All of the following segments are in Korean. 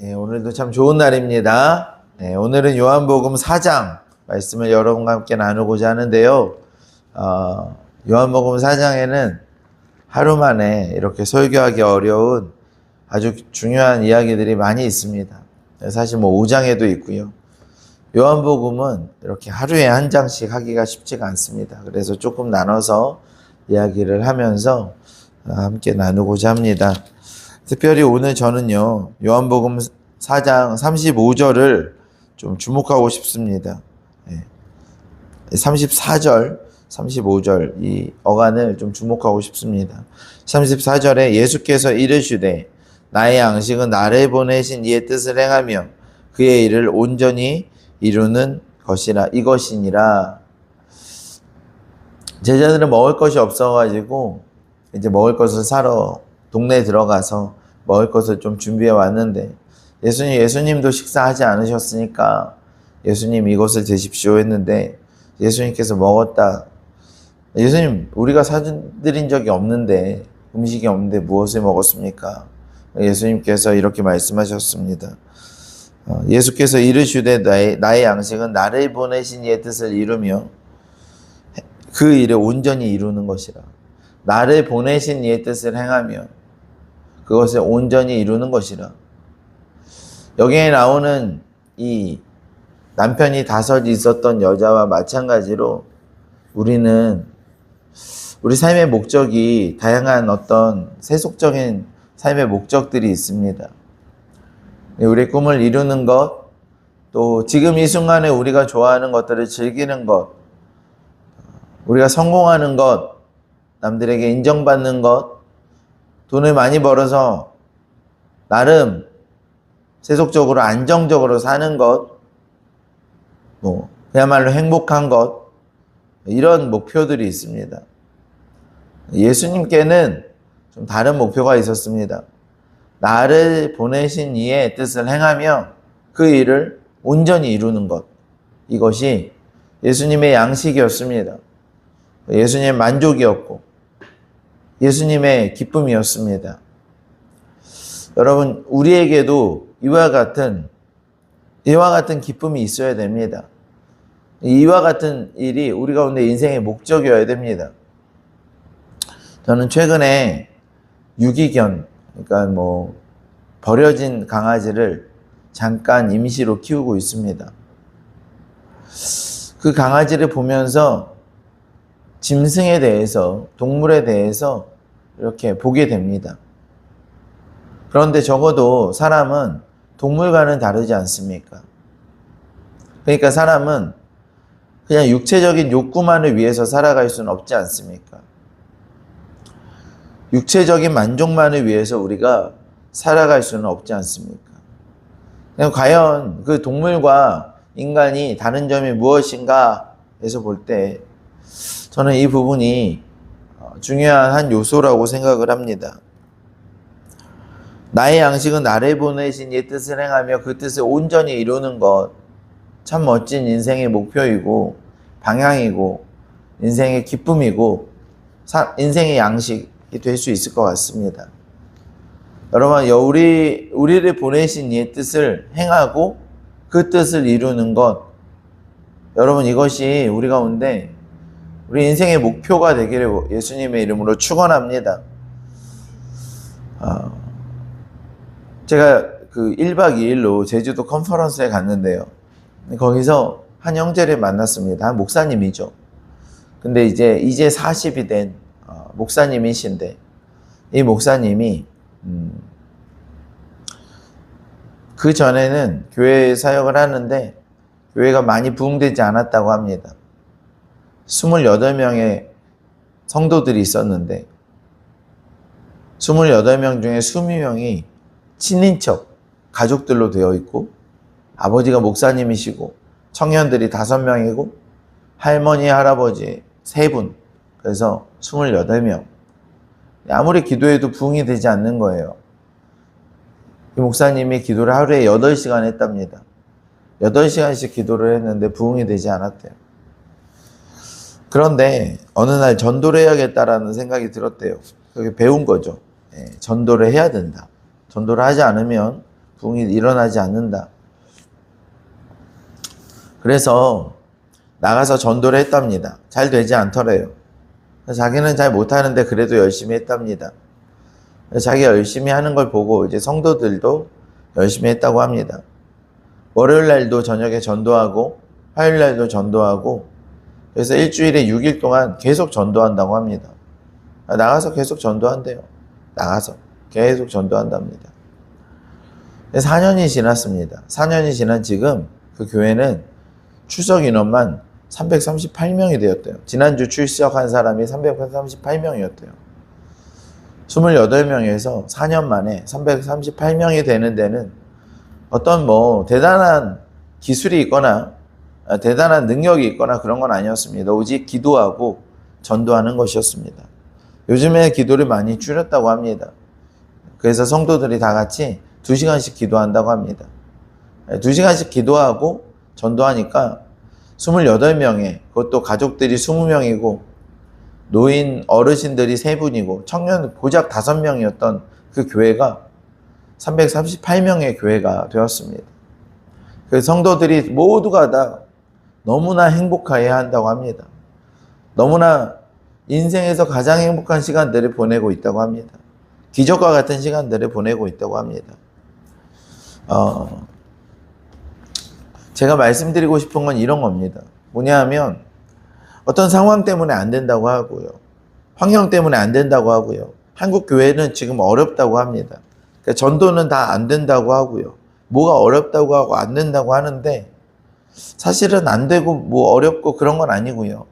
오늘도 참 좋은 날입니다. 오늘은 요한복음 4장 말씀을 여러분과 함께 나누고자 하는데요. 요한복음 4장에는 하루 만에 이렇게 설교하기 어려운 아주 중요한 이야기들이 많이 있습니다. 사실 5장에도 있고요. 요한복음은 이렇게 하루에 한 장씩 하기가 쉽지가 않습니다. 그래서 조금 나눠서 이야기를 하면서 함께 나누고자 합니다. 특별히 오늘 저는요, 요한복음 4장 35절을 좀 주목하고 싶습니다. 34절, 35절 이 어간을 좀 주목하고 싶습니다. 34절에 예수께서 이르시되 나의 양식은 나를 보내신 이의 뜻을 행하며 그의 일을 온전히 이루는 것이라 이것이니라. 제자들은 먹을 것이 없어가지고 이제 먹을 것을 사러 동네에 들어가서 먹을 것을 좀 준비해 왔는데 예수님도 식사하지 않으셨으니까 예수님 이것을 드십시오 했는데 예수님께서 먹었다. 예수님 우리가 사드린 적이 없는데 음식이 없는데 무엇을 먹었습니까? 예수님께서 이렇게 말씀하셨습니다. 예수께서 이르시되 나의 양식은 나를 보내신 이의 뜻을 이루며 그 일을 온전히 이루는 것이라. 나를 보내신 이의 뜻을 행하며 그것을 온전히 이루는 것이라. 여기에 나오는 이 남편이 5 있었던 여자와 마찬가지로 우리는 우리 삶의 목적이 다양한 어떤 세속적인 삶의 목적들이 있습니다. 우리의 꿈을 이루는 것, 또 지금 이 순간에 우리가 좋아하는 것들을 즐기는 것, 우리가 성공하는 것, 남들에게 인정받는 것, 돈을 많이 벌어서 나름 세속적으로 안정적으로 사는 것, 그야말로 행복한 것, 이런 목표들이 있습니다. 예수님께는 좀 다른 목표가 있었습니다. 나를 보내신 이의 뜻을 행하며 그 일을 온전히 이루는 것, 이것이 예수님의 양식이었습니다. 예수님의 만족이었고 예수님의 기쁨이었습니다. 여러분, 우리에게도 이와 같은 기쁨이 있어야 됩니다. 이와 같은 일이 우리 가운데 인생의 목적이어야 됩니다. 저는 최근에 유기견, 그러니까 버려진 강아지를 잠깐 임시로 키우고 있습니다. 그 강아지를 보면서 짐승에 대해서, 동물에 대해서 이렇게 보게 됩니다. 그런데 적어도 사람은 동물과는 다르지 않습니까? 그러니까 사람은 그냥 육체적인 욕구만을 위해서 살아갈 수는 없지 않습니까? 육체적인 만족만을 위해서 우리가 살아갈 수는 없지 않습니까? 과연 그 동물과 인간이 다른 점이 무엇인가 해서 볼 때 저는 이 부분이 중요한 한 요소라고 생각을 합니다. 나의 양식은 나를 보내신 이의 뜻을 행하며 그 뜻을 온전히 이루는 것, 참 멋진 인생의 목표이고 방향이고 인생의 기쁨이고 인생의 양식이 될 수 있을 것 같습니다. 여러분, 우리를 보내신 이의 뜻을 행하고 그 뜻을 이루는 것, 여러분 이것이 우리 가운데 우리 인생의 목표가 되기를 예수님의 이름으로 축원합니다. 제가 그 1박 2일로 제주도 컨퍼런스에 갔는데요. 거기서 한 형제를 만났습니다. 한 목사님이죠. 근데 이제 40이 된 목사님이신데 이 목사님이 그 전에는 교회 사역을 하는데 교회가 많이 부흥되지 않았다고 합니다. 28명의 성도들이 있었는데 28명 중에 20명이 친인척, 가족들로 되어 있고 아버지가 목사님이시고 청년들이 5명이고 할머니, 할아버지 3분, 그래서 28명. 아무리 기도해도 부흥이 되지 않는 거예요. 이 목사님이 기도를 하루에 8시간 했답니다. 8시간씩 기도를 했는데 부흥이 되지 않았대요. 그런데 어느 날 전도를 해야겠다라는 생각이 들었대요. 그게 배운 거죠. 전도를 해야 된다. 전도를 하지 않으면 부흥이 일어나지 않는다. 그래서 나가서 전도를 했답니다. 잘 되지 않더래요. 자기는 잘 못하는데 그래도 열심히 했답니다. 자기가 열심히 하는 걸 보고 이제 성도들도 열심히 했다고 합니다. 월요일 날도 저녁에 전도하고 화요일 날도 전도하고, 그래서 일주일에 6일 동안 계속 전도한다고 합니다. 나가서 계속 전도한대요. 나가서 계속 전도한답니다. 4년이 지났습니다. 4년이 지난 지금 그 교회는 출석 인원만 338명이 되었대요. 지난주 출석한 사람이 338명이었대요. 28명에서 4년 만에 338명이 되는 데는 어떤 대단한 기술이 있거나 대단한 능력이 있거나 그런 건 아니었습니다. 오직 기도하고 전도하는 것이었습니다. 요즘에 기도를 많이 줄였다고 합니다. 그래서 성도들이 다 같이 2시간씩 기도한다고 합니다. 2시간씩 기도하고 전도하니까 28명에, 그것도 가족들이 20명이고 노인 어르신들이 3분이고 청년 고작 5명이었던 그 교회가 338명의 교회가 되었습니다. 그 성도들이 모두가 다 너무나 행복해야 한다고 합니다. 너무나 인생에서 가장 행복한 시간들을 보내고 있다고 합니다. 기적과 같은 시간들을 보내고 있다고 합니다. 제가 말씀드리고 싶은 건 이런 겁니다. 뭐냐 하면 어떤 상황 때문에 안 된다고 하고요. 환경 때문에 안 된다고 하고요. 한국 교회는 지금 어렵다고 합니다. 그러니까 전도는 다 안 된다고 하고요. 뭐가 어렵다고 하고 안 된다고 하는데 사실은 안 되고 어렵고 그런 건 아니고요.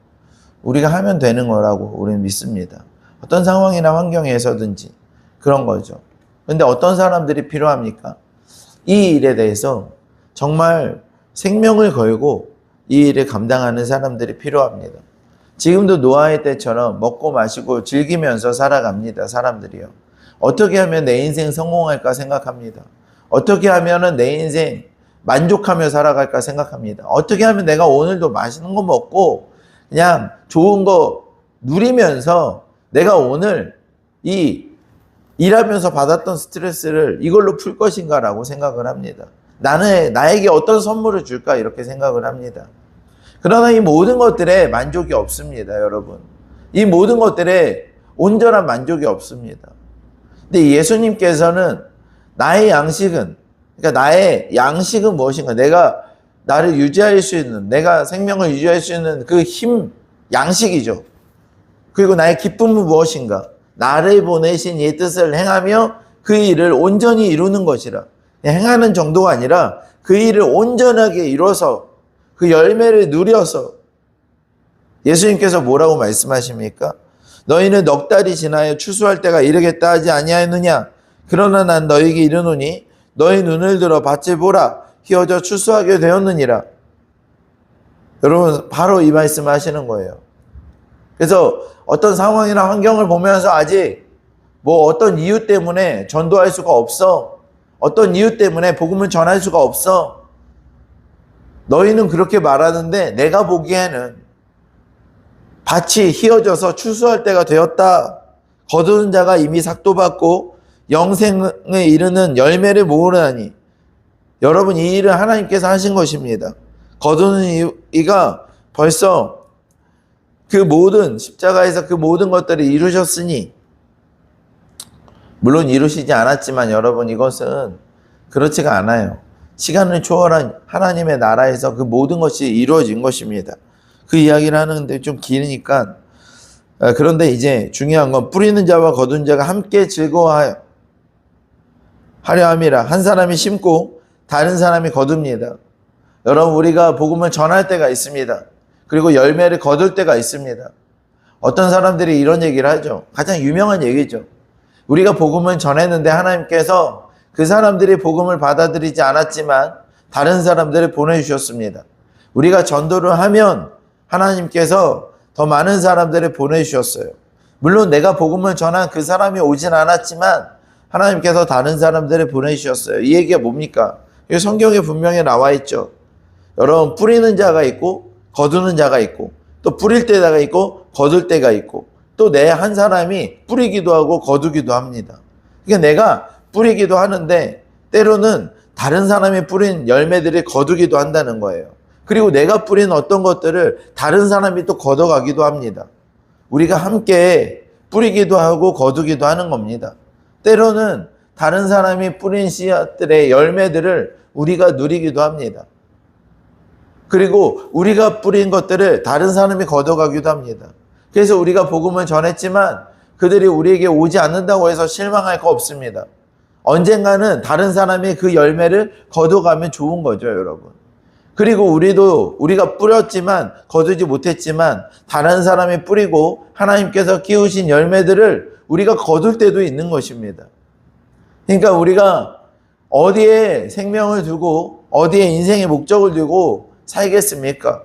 우리가 하면 되는 거라고 우리는 믿습니다. 어떤 상황이나 환경에서든지 그런 거죠. 그런데 어떤 사람들이 필요합니까? 이 일에 대해서 정말 생명을 걸고 이 일을 감당하는 사람들이 필요합니다. 지금도 노아의 때처럼 먹고 마시고 즐기면서 살아갑니다. 사람들이요. 어떻게 하면 내 인생 성공할까 생각합니다. 어떻게 하면 내 인생 만족하며 살아갈까 생각합니다. 어떻게 하면 내가 오늘도 맛있는 거 먹고 그냥 좋은 거 누리면서 내가 오늘 이 일하면서 받았던 스트레스를 이걸로 풀 것인가라고 생각을 합니다. 나에게 어떤 선물을 줄까 이렇게 생각을 합니다. 그러나 이 모든 것들에 만족이 없습니다, 여러분. 이 모든 것들에 온전한 만족이 없습니다. 근데 예수님께서는 나의 양식은 무엇인가? 내가 나를 유지할 수 있는, 내가 생명을 유지할 수 있는 그 힘, 양식이죠. 그리고 나의 기쁨은 무엇인가? 나를 보내신 이 뜻을 행하며 그 일을 온전히 이루는 것이라. 행하는 정도가 아니라 그 일을 온전하게 이뤄서 그 열매를 누려서. 예수님께서 뭐라고 말씀하십니까? 너희는 넉 달이 지나여 추수할 때가 이르겠다 하지 아니하였느냐? 그러나 난 너희에게 이르노니 너희 눈을 들어 밭을 보라. 희어져 추수하게 되었느니라. 여러분, 바로 이 말씀을 하시는 거예요. 그래서 어떤 상황이나 환경을 보면서 아직 어떤 이유 때문에 전도할 수가 없어. 어떤 이유 때문에 복음을 전할 수가 없어. 너희는 그렇게 말하는데 내가 보기에는 밭이 희어져서 추수할 때가 되었다. 거두는 자가 이미 삭도받고 영생에 이르는 열매를 모으라니. 여러분, 이 일을 하나님께서 하신 것입니다. 거두는 이가 벌써 그 모든 십자가에서 그 모든 것들을 이루셨으니, 물론 이루시지 않았지만 여러분, 이것은 그렇지가 않아요. 시간을 초월한 하나님의 나라에서 그 모든 것이 이루어진 것입니다. 그 이야기를 하는데 좀 길으니까, 그런데 이제 중요한 건 뿌리는 자와 거두는 자가 함께 즐거워하여 하려 함이라. 한 사람이 심고 다른 사람이 거둡니다. 여러분, 우리가 복음을 전할 때가 있습니다. 그리고 열매를 거둘 때가 있습니다. 어떤 사람들이 이런 얘기를 하죠. 가장 유명한 얘기죠. 우리가 복음을 전했는데 하나님께서 그 사람들이 복음을 받아들이지 않았지만 다른 사람들을 보내주셨습니다. 우리가 전도를 하면 하나님께서 더 많은 사람들을 보내주셨어요. 물론 내가 복음을 전한 그 사람이 오진 않았지만 하나님께서 다른 사람들을 보내주셨어요. 이 얘기가 뭡니까? 이 성경에 분명히 나와 있죠. 여러분, 뿌리는 자가 있고 거두는 자가 있고, 또 뿌릴 때가 있고 거둘 때가 있고, 또 내 한 사람이 뿌리기도 하고 거두기도 합니다. 그러니까 내가 뿌리기도 하는데 때로는 다른 사람이 뿌린 열매들이 거두기도 한다는 거예요. 그리고 내가 뿌린 어떤 것들을 다른 사람이 또 걷어가기도 합니다. 우리가 함께 뿌리기도 하고 거두기도 하는 겁니다. 때로는 다른 사람이 뿌린 씨앗들의 열매들을 우리가 누리기도 합니다. 그리고 우리가 뿌린 것들을 다른 사람이 걷어가기도 합니다. 그래서 우리가 복음을 전했지만 그들이 우리에게 오지 않는다고 해서 실망할 거 없습니다. 언젠가는 다른 사람이 그 열매를 거둬가면 좋은 거죠, 여러분. 그리고 우리가 뿌렸지만 거두지 못했지만 다른 사람이 뿌리고 하나님께서 키우신 열매들을 우리가 거둘 때도 있는 것입니다. 그러니까 우리가 어디에 생명을 두고 어디에 인생의 목적을 두고 살겠습니까?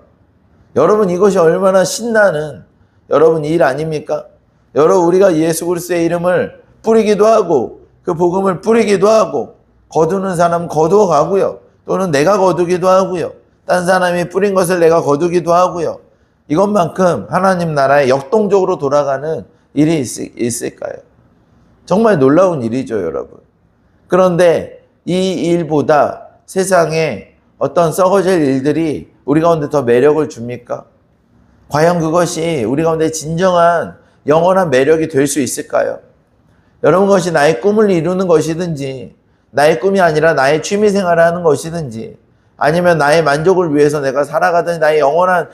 여러분, 이것이 얼마나 신나는 여러분 일 아닙니까? 여러분, 우리가 예수 그리스도의 이름을 뿌리기도 하고 그 복음을 뿌리기도 하고 거두는 사람 거두어 가고요. 또는 내가 거두기도 하고요. 딴 사람이 뿌린 것을 내가 거두기도 하고요. 이것만큼 하나님 나라에 역동적으로 돌아가는 일이 있을까요? 정말 놀라운 일이죠, 여러분. 그런데 이 일보다 세상에 어떤 썩어질 일들이 우리 가운데 더 매력을 줍니까? 과연 그것이 우리 가운데 진정한 영원한 매력이 될 수 있을까요? 여러분, 그것이 나의 꿈을 이루는 것이든지 나의 꿈이 아니라 나의 취미생활을 하는 것이든지 아니면 나의 만족을 위해서 내가 살아가든 나의 영원한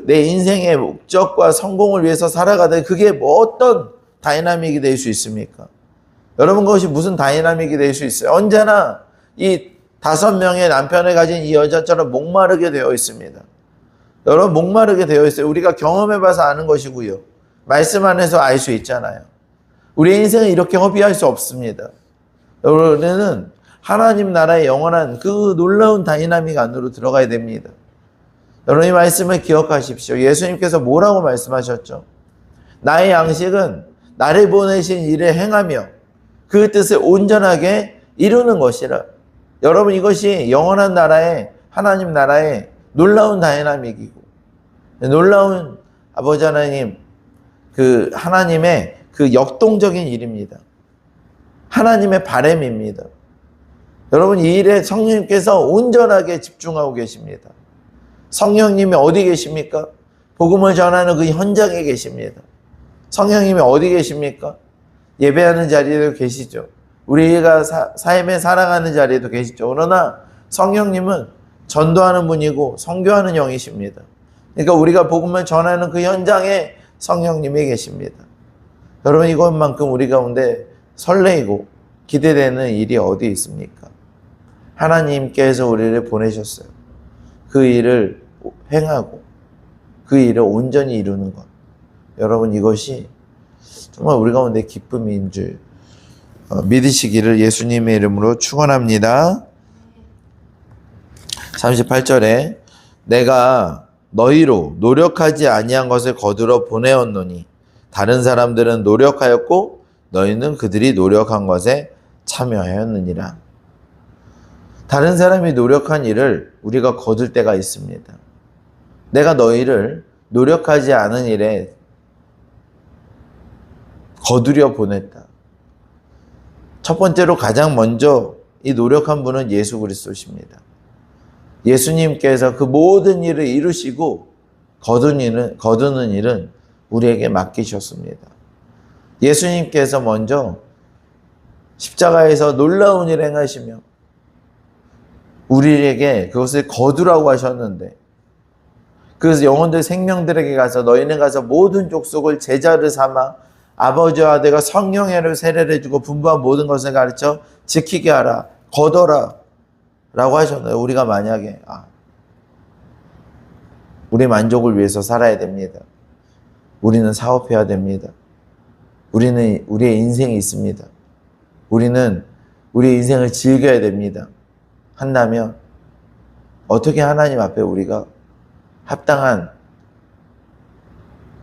내 인생의 목적과 성공을 위해서 살아가든 그게 뭐 어떤 다이나믹이 될 수 있습니까? 여러분, 그것이 무슨 다이나믹이 될 수 있어요? 언제나 이 5명의 남편을 가진 이 여자처럼 목마르게 되어 있습니다. 여러분, 목마르게 되어 있어요. 우리가 경험해봐서 아는 것이고요. 말씀 안에서 알 수 있잖아요. 우리의 인생은 이렇게 허비할 수 없습니다. 여러분은 하나님 나라의 영원한 그 놀라운 다이나믹 안으로 들어가야 됩니다. 여러분, 이 말씀을 기억하십시오. 예수님께서 뭐라고 말씀하셨죠? 나의 양식은 나를 보내신 일을 행하며 그 뜻을 온전하게 이루는 것이라. 여러분, 이것이 영원한 나라의 하나님 나라의 놀라운 다이나믹이고 놀라운 아버지 하나님 그 하나님의 그 역동적인 일입니다. 하나님의 바람입니다. 여러분, 이 일에 성령님께서 온전하게 집중하고 계십니다. 성령님이 어디 계십니까? 복음을 전하는 그 현장에 계십니다. 성령님이 어디 계십니까? 예배하는 자리에도 계시죠. 우리가 삶에 살아가는 자리에도 계시죠. 그러나 성령님은 전도하는 분이고 선교하는 영이십니다. 그러니까 우리가 복음을 전하는 그 현장에 성령님이 계십니다. 여러분, 이것만큼 우리 가운데 설레이고 기대되는 일이 어디 있습니까? 하나님께서 우리를 보내셨어요. 그 일을 행하고 그 일을 온전히 이루는 것. 여러분, 이것이 정말 우리 가운데 기쁨인 줄 믿으시기를 예수님의 이름으로 축원합니다. 38절에 내가 너희로 노력하지 아니한 것을 거두러 보내었노니 다른 사람들은 노력하였고 너희는 그들이 노력한 것에 참여하였느니라. 다른 사람이 노력한 일을 우리가 거둘 때가 있습니다. 내가 너희를 노력하지 않은 일에 거두려 보냈다. 첫 번째로 가장 먼저 이 노력한 분은 예수 그리스도십니다. 예수님께서 그 모든 일을 이루시고 거두는 일은 우리에게 맡기셨습니다. 예수님께서 먼저 십자가에서 놀라운 일을 행하시며 우리에게 그것을 거두라고 하셨는데, 그래서 영혼들 생명들에게 가서 너희는 가서 모든 족속을 제자를 삼아 아버지와 아들과 성령의 세례를 해주고 분부한 모든 것을 가르쳐 지키게 하라, 거둬라 라고 하셨나요? 우리가 만약에 우리 만족을 위해서 살아야 됩니다. 우리는 사업해야 됩니다. 우리는 우리의 인생이 있습니다. 우리는 우리의 인생을 즐겨야 됩니다. 한다면 어떻게 하나님 앞에 우리가 합당한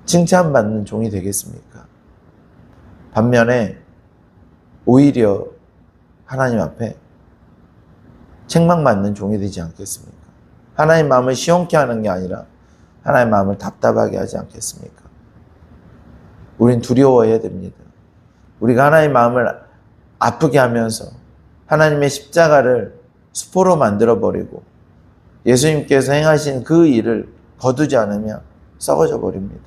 칭찬받는 종이 되겠습니까? 반면에 오히려 하나님 앞에 책망받는 종이 되지 않겠습니까? 하나님 마음을 시원케 하는 게 아니라 하나님 마음을 답답하게 하지 않겠습니까? 우린 두려워해야 됩니다. 우리가 하나님 마음을 아프게 하면서 하나님의 십자가를 수포로 만들어버리고 예수님께서 행하신 그 일을 거두지 않으면 썩어져 버립니다.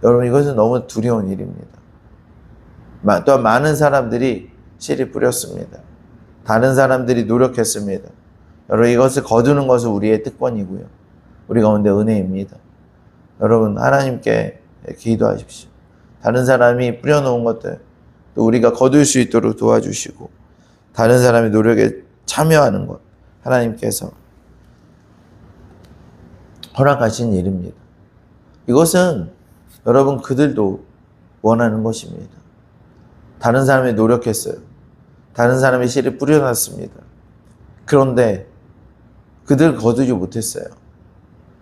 여러분, 이것은 너무 두려운 일입니다. 또한 많은 사람들이 씨를 뿌렸습니다. 다른 사람들이 노력했습니다. 여러분, 이것을 거두는 것은 우리의 특권이고요. 우리 가운데 은혜입니다. 여러분, 하나님께 기도하십시오. 다른 사람이 뿌려놓은 것들 또 우리가 거둘 수 있도록 도와주시고, 다른 사람의 노력에 참여하는 것 하나님께서 허락하신 일입니다. 이것은 여러분, 그들도 원하는 것입니다. 다른 사람이 노력했어요. 다른 사람이 씨를 뿌려놨습니다. 그런데 그들 거두지 못했어요.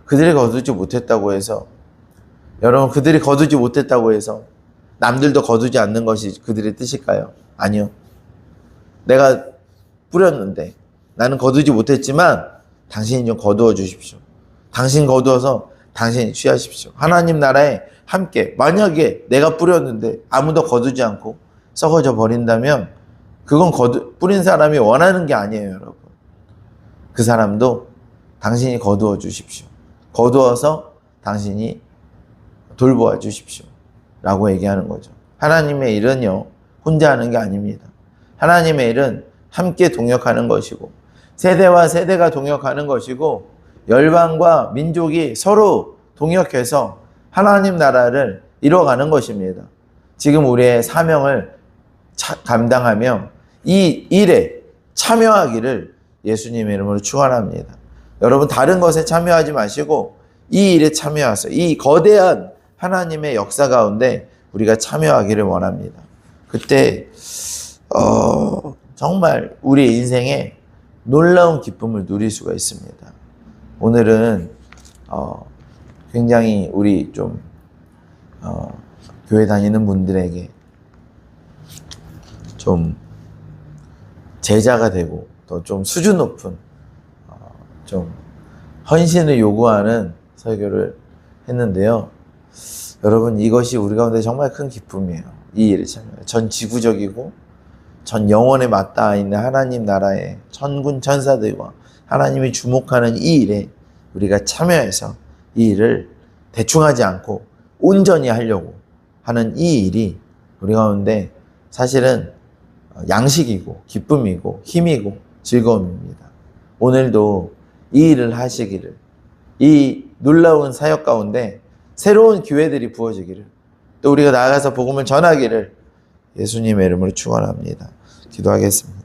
그들이 거두지 못했다고 해서, 여러분, 그들이 거두지 못했다고 해서 남들도 거두지 않는 것이 그들의 뜻일까요? 아니요. 내가 뿌렸는데 나는 거두지 못했지만 당신이 좀 거두어 주십시오. 당신 거두어서 당신이 취하십시오. 하나님 나라에 함께, 만약에 내가 뿌렸는데 아무도 거두지 않고 썩어져 버린다면 그건 뿌린 사람이 원하는 게 아니에요, 여러분. 그 사람도 당신이 거두어 주십시오. 거두어서 당신이 돌보아 주십시오. 라고 얘기하는 거죠. 하나님의 일은요, 혼자 하는 게 아닙니다. 하나님의 일은 함께 동역하는 것이고, 세대와 세대가 동역하는 것이고, 열방과 민족이 서로 동역해서 하나님 나라를 이뤄가는 것입니다. 지금 우리의 사명을 감당하며 이 일에 참여하기를 예수님의 이름으로 축원합니다. 여러분, 다른 것에 참여하지 마시고 이 일에 참여하세요. 이 거대한 하나님의 역사 가운데 우리가 참여하기를 원합니다. 그때 정말 우리 인생에 놀라운 기쁨을 누릴 수가 있습니다. 오늘은 굉장히 우리 좀 교회 다니는 분들에게 좀 제자가 되고 더 좀 수준 높은 좀 헌신을 요구하는 설교를 했는데요. 여러분, 이것이 우리 가운데 정말 큰 기쁨이에요. 이 일을 참여. 전 지구적이고 전 영혼에 맞닿아 있는 하나님 나라의 천군 천사들과 하나님이 주목하는 이 일에 우리가 참여해서 이 일을 대충 하지 않고 온전히 하려고 하는 이 일이 우리 가운데 사실은 양식이고 기쁨이고 힘이고 즐거움입니다. 오늘도 이 일을 하시기를, 이 놀라운 사역 가운데 새로운 기회들이 부어지기를, 또 우리가 나아가서 복음을 전하기를 예수님의 이름으로 축원합니다. 기도하겠습니다.